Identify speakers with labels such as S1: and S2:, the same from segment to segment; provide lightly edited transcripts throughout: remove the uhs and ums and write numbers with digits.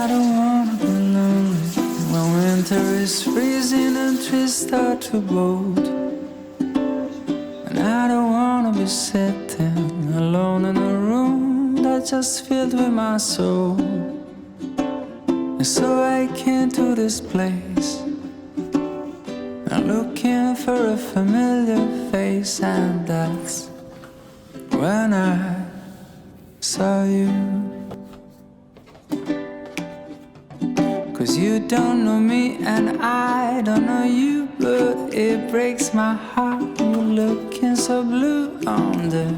S1: I don't wanna be lonely when winter is freezing and trees start to bolt. And I don't wanna be sitting alone in a room that's just filled with my soul. And so I came to this place, I'm looking for a familiar face, and that's when I saw you. 'Cause you don't know me and I don't know you, but it breaks my heart. You're looking so blue on the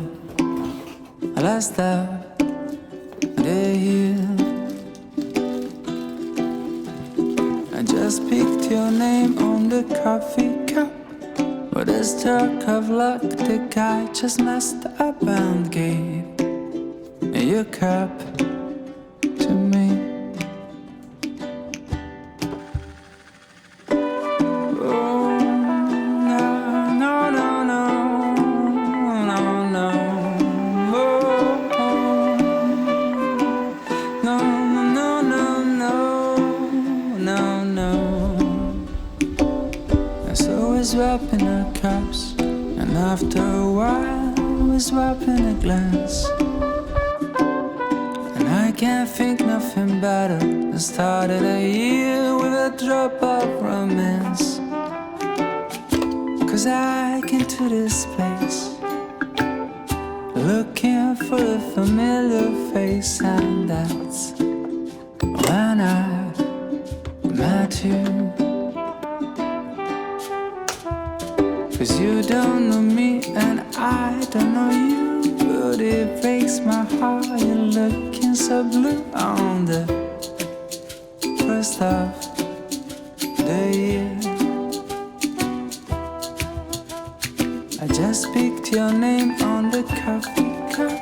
S1: last of the year. I just picked your name on the coffee cup, but a stroke of luck, the guy just messed up and gave your cup to me. Oh, no, no, no, no, no, no. Oh, no, no, no, no, no, no. And so we're swapping our cups, and after a while we're swapping a glance. I can't think nothing better than starting a year with a drop of romance. 'Cause I came to this place looking for a familiar face, and that's when I met you. 'Cause you don't know me and I don't know you, but it breaks my heart. You're looking so blue on the first of the year. I just picked your name on the coffee cup,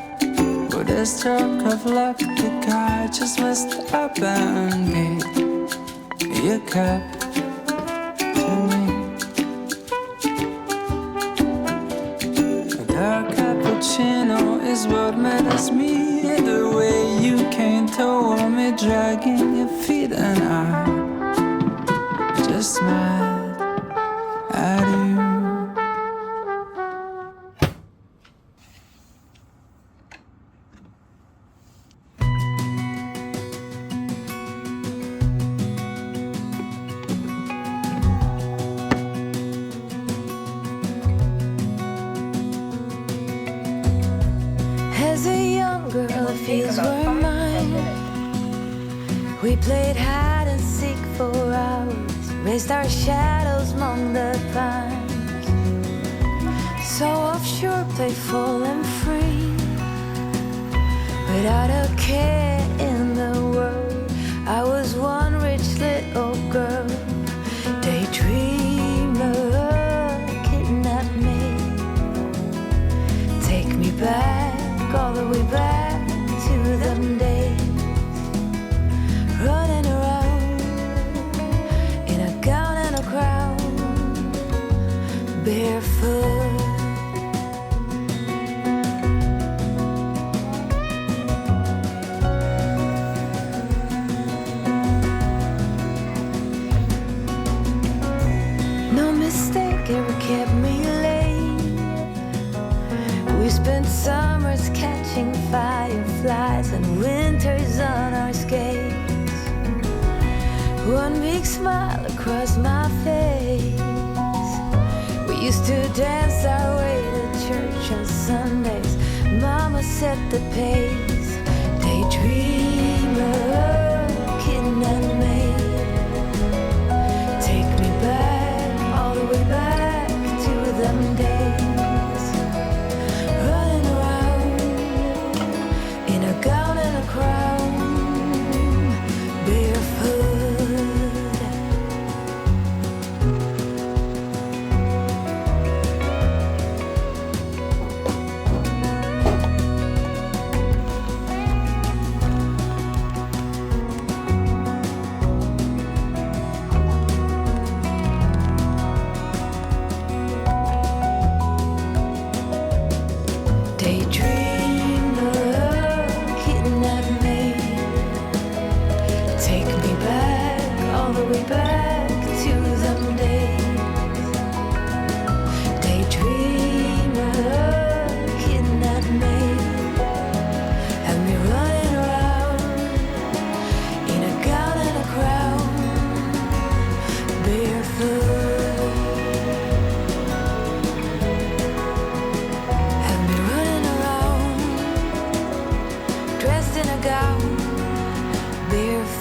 S1: with a stroke of luck, the guy just messed up and gave your cup to me. A dark cappuccino is what matters me. The way you came toward me, dragging your feet, and I just smiled at you.
S2: As a young girl, the fields were mine. We played hide and seek for hours, raised our shadows among the pines. So offshore, playful and free, without a care in the world. I was one rich little girl, daydreamer, kidnap me, take me back, all the way back to them days, running around in a gown and a crown, barefoot. No mistake ever kept me late. We spent summers catching fireflies and winters on our skates. One big smile across my face. We used to dance our way to church on Sundays. Mama set the pace. Daydreamer, kidnap me, take me back, all the way back to them days, running around in a gown and a crown, barefoot.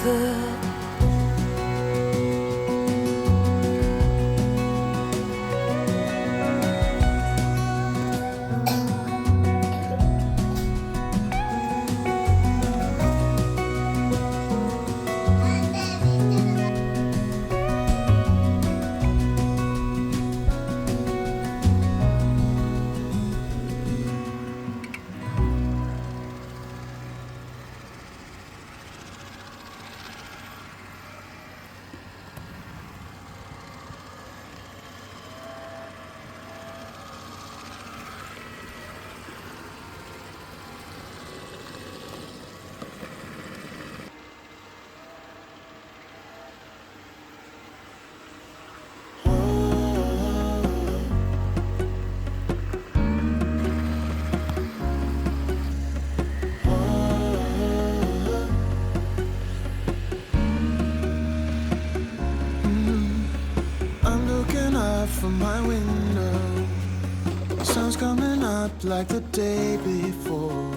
S2: could.
S3: I'm looking out from my window. Sun's coming up like the day before.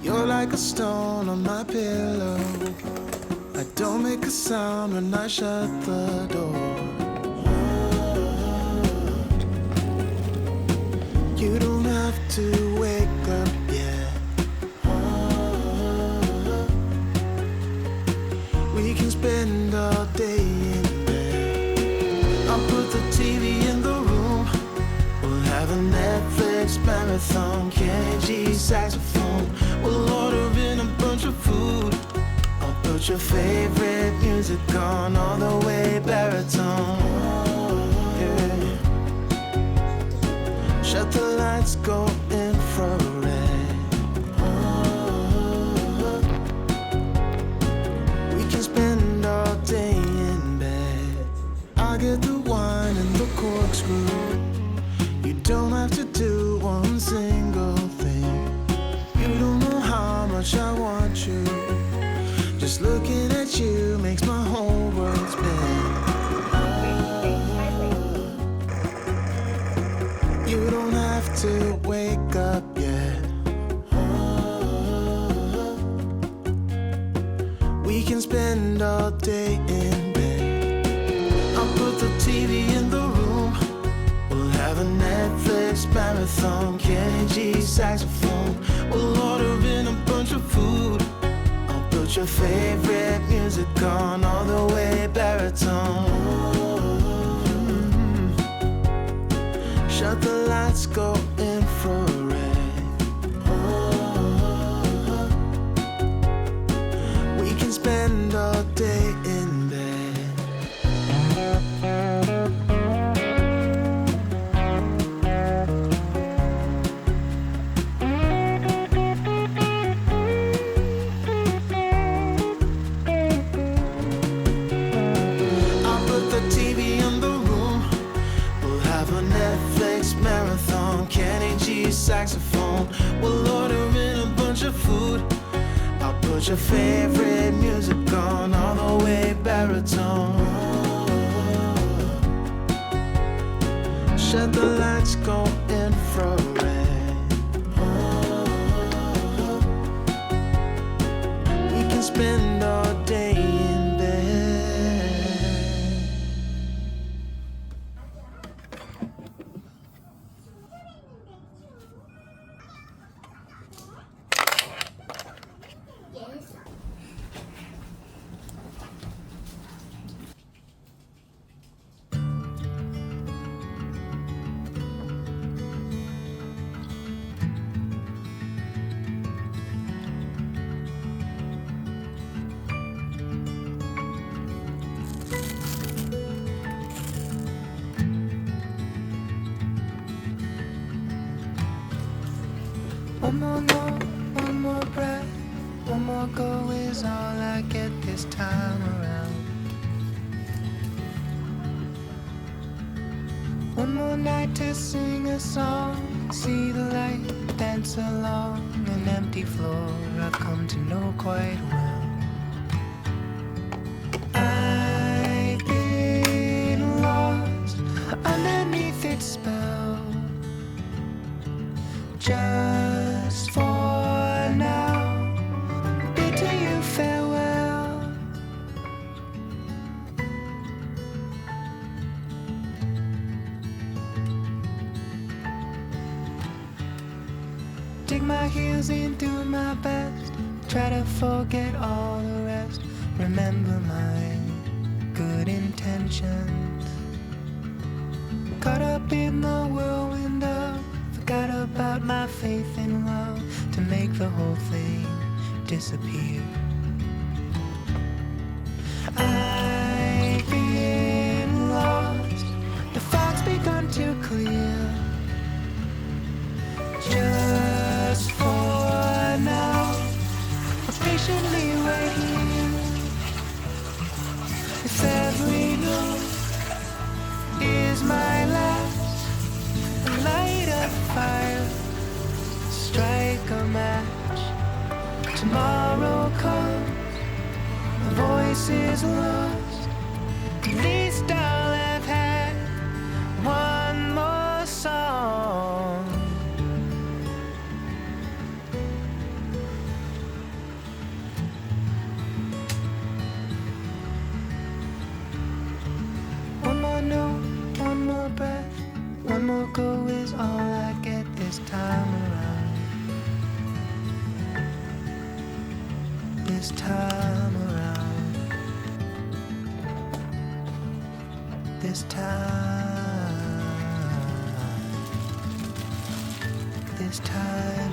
S3: You're like a stone on my pillow. I don't make a sound when I shut the door. You don't have to wake up yet. We can spend all day in bed. I'll put the TV in the room. We'll have a Netflix marathon. Kenny G saxophone. We'll order in a bunch of food. I'll put your favorite music on all the way baritone. Yeah. Shut the lights, go infrared. We can spend all day in bed. I get the wine and the corkscrew. You don't have to do one single thing. You don't know how much I want you. Just looking at you makes my whole world spin. You don't have to wake up yet. We can spend all day in bed. I'll put the TV in the room. We'll have a Netflix marathon. Kenny G saxophone. We'll order in a bunch of food. I'll put your favorite music on all the way baritone. Shut the lights, go infrared. We can spend all day in bed. I'll put the TV in the room. We'll have a Netflix marathon. Kenny G saxophone. We'll order in a bunch of food. I'll put your favorite music on all the way baritone. Shut the lights, go infrared. We can spend all day in bed.
S1: One more note, one more breath, one more go is all I get this time around. One more night to sing a song, see the light, dance along an empty floor I've come to know quite well. I've been lost underneath its spell. Just for now, bid to you farewell. magazine, do my best, try to forget all the rest. Remember my good intentions. Caught up in the whirlwind of, forgot about my faith in love to make the whole thing disappear. I've been lost, the fog's begun to clear. Just for now, I'll patiently wait here. If every note is my last, light a fire, strike a match. Tomorrow comes, the voice is lost. At least I'll have had one more song. One more note, one more breath, one more go is all I get this time around. This time around. This time. This time.